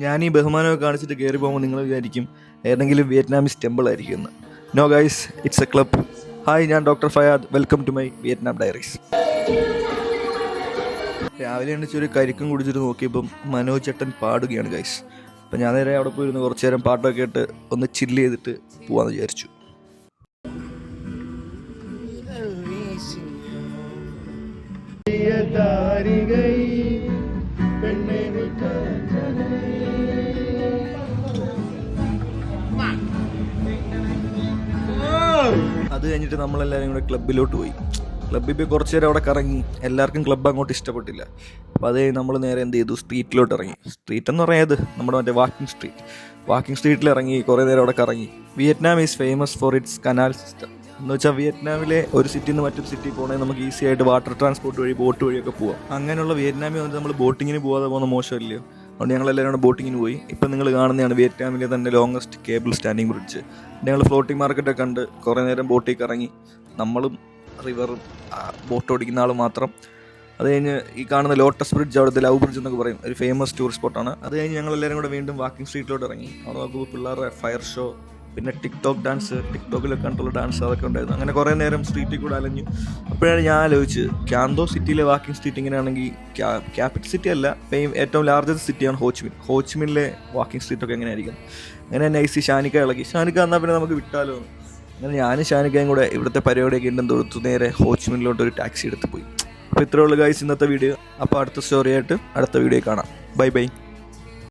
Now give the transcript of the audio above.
ഞാൻ ഈ ബഹുമാനമൊക്കെ കാണിച്ചിട്ട് കയറി പോകുമ്പോൾ നിങ്ങൾ വിചാരിക്കും ഏതെങ്കിലും വിയറ്റ്നാമീസ് ടെമ്പിൾ ആയിരിക്കും എന്ന്. No guys, it's a club. Hi, ഞാൻ doctor Fayad. Welcome to my Vietnam diaries. രാവിലെ എണ്ണിച്ച് ഒരു കരിക്കും കുടിച്ചിട്ട് നോക്കിയപ്പം മനോജ് ചേട്ടൻ പാടുകയാണ് ഗൈസ്. അപ്പം ഞാൻ നേരെ അവിടെ പോയിരുന്ന് കുറച്ച് നേരം പാട്ടൊക്കെ കേട്ട് ഒന്ന് ചില്ല് ചെയ്തിട്ട് പോവാമെന്ന് വിചാരിച്ചു. അത് കഴിഞ്ഞിട്ട് നമ്മളെല്ലാവരും കൂടെ ക്ലബ്ബിലോട്ട് പോയി. ക്ലബ്ബിൽ പോയി കുറച്ച് നേരം അവിടെ കറങ്ങി. എല്ലാവർക്കും ക്ലബ്ബ് അങ്ങോട്ട് ഇഷ്ടപ്പെട്ടില്ല. അപ്പോൾ അത് നമ്മൾ നേരെ എന്ത് ചെയ്തു, സ്ട്രീറ്റിലോട്ട് ഇറങ്ങി. സ്ട്രീറ്റ് എന്ന് പറയുന്നത് നമ്മുടെ മറ്റേ വാക്കിംഗ് സ്ട്രീറ്റിൽ ഇറങ്ങി കുറേ നേരം അവിടെ കറങ്ങി. Vietnam is famous for it's canal system. എന്ന് വെച്ചാൽ വിയറ്റ്നാമിലെ ഒരു സിറ്റിയിൽ നിന്ന് മറ്റൊരു സിറ്റി പോകണമെങ്കിൽ നമുക്ക് ഈസി ആയിട്ട് വാട്ടർ ട്രാൻസ്പോർട്ട് വഴി, ബോട്ട് വഴിയൊക്കെ പോകാം. അങ്ങനെയുള്ള വിയറ്റ്നാമിൽ വന്നിട്ട് നമ്മൾ ബോട്ടിങ്ങിന് പോകാതെ പോകുന്ന മോശമല്ലയോ? അതുകൊണ്ട് ഞങ്ങളെല്ലാവരും കൂടെ ബോട്ടിങ്ങിന് പോയി. ഇപ്പം നിങ്ങൾ കാണുന്നതാണ് വിയറ്റ്നാമിലെ തന്നെ ലോങ്ങസ്റ്റ് കേബിൾ സ്റ്റാൻഡിങ് ബ്രിഡ്ജ്. ഞങ്ങൾ ഫ്ലോട്ടിംഗ് മാർക്കറ്റൊക്കെ കണ്ട് കുറേ നേരം ബോട്ടിൽ കറങ്ങി. നമ്മളും റിവറും ബോട്ട് ഓടിക്കുന്ന ആൾ മാത്രം. അത് കഴിഞ്ഞ് ഈ കാണുന്ന ലോട്ടസ് ബ്രിഡ്ജ്, അവിടുത്തെ ലവ് ബ്രിഡ്ജ് എന്നൊക്കെ പറയും, ഒരു ഫേമസ് ടൂറിസ്റ്റ് സ്പോട്ടാണ്. അത് കഴിഞ്ഞ് ഞങ്ങളെല്ലാവരും കൂടെ വീണ്ടും വാക്കിംഗ് സ്ട്രീറ്റിലോട്ട് ഇറങ്ങി. അവിടെ നോക്കുമ്പോൾ പിള്ളേരുടെ ഫയർ ഷോ, പിന്നെ ടിക്ടോക്ക് ഡാൻസ്, ടിക്ടോക്കിലൊക്കെ കണ്ടുള്ള ഡാൻസ് അതൊക്കെ ഉണ്ടായിരുന്നു. അങ്ങനെ കുറേ നേരം സ്ട്രീറ്റിൽ കൂടെ അലഞ്ഞു. അപ്പോഴാണ് ഞാൻ ആലോചിച്ച്, ക്യാന്തോ സിറ്റിയിലെ വാക്കിംഗ് സ്ട്രീറ്റ് ഇങ്ങനെയാണെങ്കിൽ ക്യാപിറ്റൽ സിറ്റി അല്ല, ഏറ്റവും ലാർജസ്റ്റ് സിറ്റിയാണ് ഹോച്ചിമിനിലെ വാക്കിംഗ് സ്ട്രീറ്റൊക്കെ എങ്ങനെയായിരിക്കും. അങ്ങനെ നൈസി ഷാനിക്ക ഇളകി. ഷാനിക്ക എന്നാൽ പിന്നെ നമുക്ക് വിട്ടാലോ. അങ്ങനെ ഞാനും ഷാനിക്കയും കൂടെ ഇവിടുത്തെ പരിപാടിയൊക്കെ ഉണ്ടെന്ന് തൊടുത്തു നേരെ ഹോച്ചിമിനിലോട്ട് ഒരു ടാക്സി എടുത്ത് പോയി. അപ്പോൾ ഇത്രയേ ഉള്ളൂ ഗൈസ് ഇന്നത്തെ വീഡിയോ. അപ്പോൾ അടുത്ത സ്റ്റോറിയായിട്ട് അടുത്ത വീഡിയോ കാണാം. Bye bye.